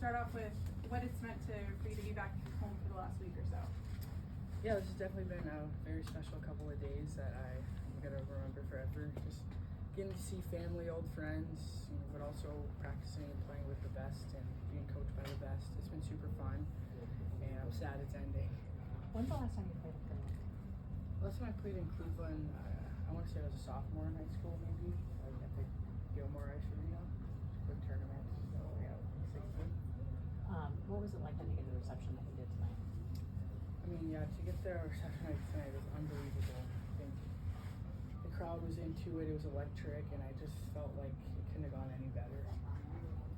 start off with what it's meant for you to be back home for the last week or so. Yeah, this has definitely been a very special couple of days that I'm gonna remember forever. Just getting to see family, old friends, but also practicing and playing with the best and being coached by the best. It's been super fun, and I'm sad it's ending. When's the last time you played at Cleveland? Last time I played in Cleveland, I want to say I was a sophomore in high school, maybe. Like at the Gilmore Ice Arena, quick tournament. So yeah, 16. What was it like to get the reception that you did tonight? I mean, yeah, to get the reception tonight was unbelievable. I think the crowd was into it. It was electric, and I just felt like it couldn't have gone any better.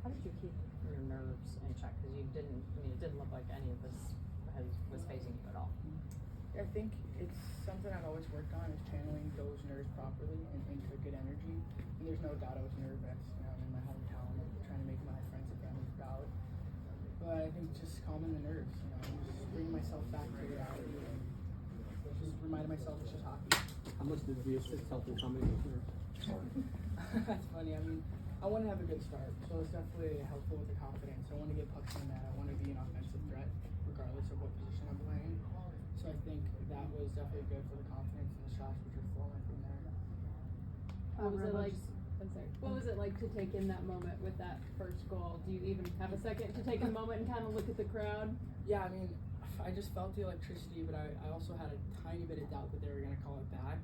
How did you keep your nerves in check? Because you didn't. I mean, it didn't look like any of this was phasing you at all. I think it's something I've always worked on, is channeling those nerves properly and into good energy. And there's no doubt I was nervous. I'm in my hometown, trying to make my friends and family proud. But I think just calming the nerves, just bringing myself back to reality and just reminding myself it's just hockey. How much did the assist help in calming those nerves? That's funny. I mean, I want to have a good start, so it's definitely helpful with the confidence. I want to get pucks in the net. I want to be an offensive threat, regardless of what position I'm playing. So I think that was definitely good for the confidence and the shots which are flowing from there. What was it like? What was it like to take in that moment with that first goal? Do you even have a second to take a moment and kind of look at the crowd? Yeah, I mean, I just felt the electricity, but I also had a tiny bit of doubt that they were going to call it back.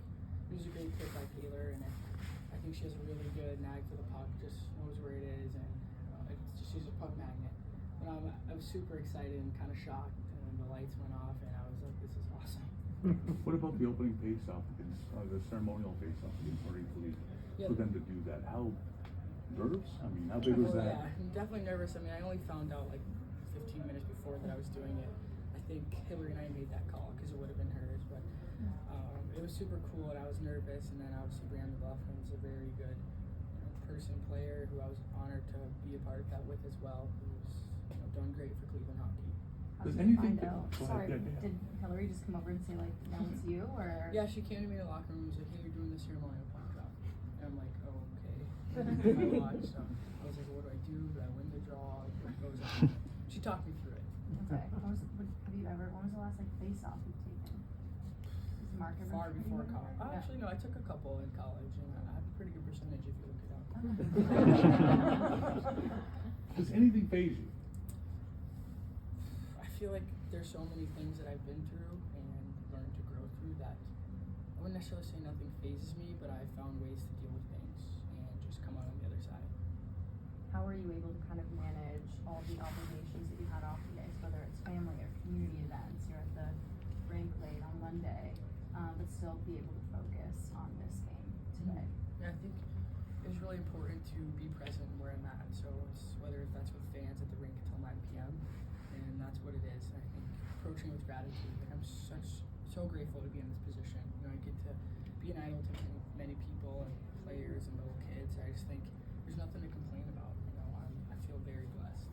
It was a great pick by Taylor, and I think she has a really good knack for the puck, just knows where it is, and she's a puck magnet. But I was super excited and kind of shocked, and then the lights went off, and I was like, this is awesome. What about the opening face-off against the ceremonial face-off against Marie Philippe? For them to do that, how nervous? I mean, how big was that? Yeah, I'm definitely nervous. I mean, I only found out like 15 minutes before that I was doing it. I think Hillary and I made that call because it would have been hers, but it was super cool, and I was nervous. And then obviously Brandon Bluffman's a very good player who I was honored to be a part of that with as well, who's done great for Cleveland hockey. How did you find out? Sorry, did Hillary just come over and say like, now it's you, or? Yeah, she came to me in the locker room and was like, hey, you're doing the ceremonial puck drop. And I'm like, oh, okay. I watched, so I was like, well, what do I do? Do I win the draw? What goes on? She talked me through it. Okay. When was the last like face-off you've taken? Is Mark ever? Far before college. Actually, no, I took a couple in college, and I have a pretty good percentage if you look it up. Does anything faze you? I feel like there's so many things that I've been through and learned to grow through that I wouldn't necessarily say nothing phases me, but I found ways to deal with things and just come out on the other side. How were you able to kind of manage all the obligations that you had off the ice, whether it's family or community events? You're at the rink late on Monday, but still be able to focus on this game today. Yeah, I think it's really important to be present where I'm at. So whether that's with fans at the rink until 9 p.m. and that's what it is. I think approaching with gratitude. Like I'm so grateful to be in this position. I get to be an idol to many people and players and little kids. I just think there's nothing to complain about. I feel very blessed.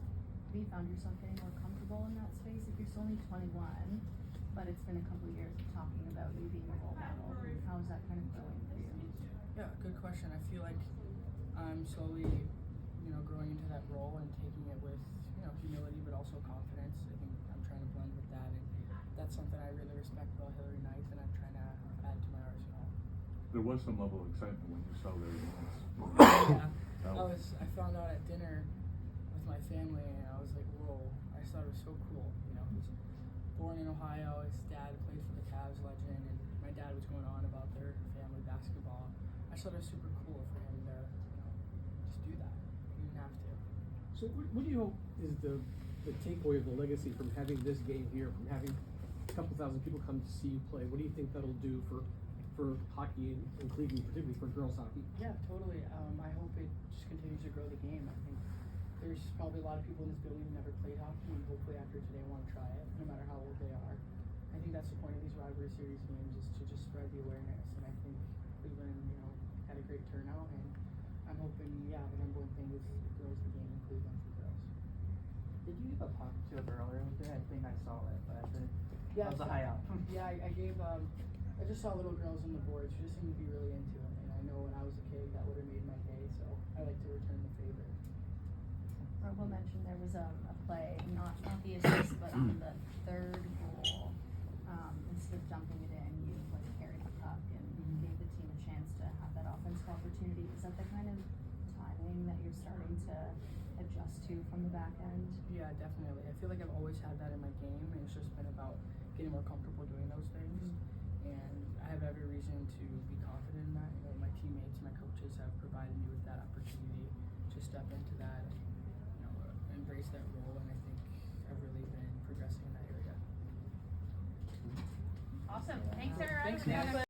Have you found yourself getting more comfortable in that space? If you're still only 21, but it's been a couple of years of talking about you being a role model. How is that kind of going for you? Yeah, good question. I feel like I'm slowly, growing into that role and taking it with, humility, but also confidence. I think I'm trying to blend with that, and that's something I really respect about Hillary Knight, and I'm trying to add to my arsenal. There was some level of excitement when you saw their names. Yeah, I found out at dinner with my family, and I was like, whoa! I just thought it was so cool. He's born in Ohio. His dad played for the Cavs legend, and my dad was going on about their family basketball. I just thought it was super cool for him to, just do that. He didn't have to. So what do you hope is the takeaway of the legacy from having this game here, from having a couple thousand people come to see you play? What do you think that'll do for hockey in Cleveland, particularly for girls hockey? Yeah, totally. I hope it just continues to grow the game. I think there's probably a lot of people in this building who never played hockey, and hopefully after today want to try it, no matter how old they are. I think that's the point of these Rivalry Series games, is to just spread the awareness. And I think Cleveland, had a great turnout, and I'm hoping, the number one thing is it grows the game in Cleveland for girls. Did you give a puck to a girl earlier today? I think I saw it, but that was a high out. Yeah, I gave, I just saw little girls on the board. She just seemed to be really into it, and I know when I was a kid that would have made my day, so I like to return the favor. Provo mentioned there was a play, not the assist, but on the third goal, instead of dumping it in, you like carried the puck and gave the team a chance to have that offensive opportunity. Is that the kind of timing that you're starting to adjust to from the back end? Yeah, definitely. I feel like I've always had that in my game, and it's just been about getting more comfortable doing those things. And I have every reason to be confident in that. You know, my teammates, my coaches have provided me with that opportunity to step into that and, you know, embrace that role. And I think I've really been progressing in that area. Awesome. Thanks, Sarah. Thanks, Nat.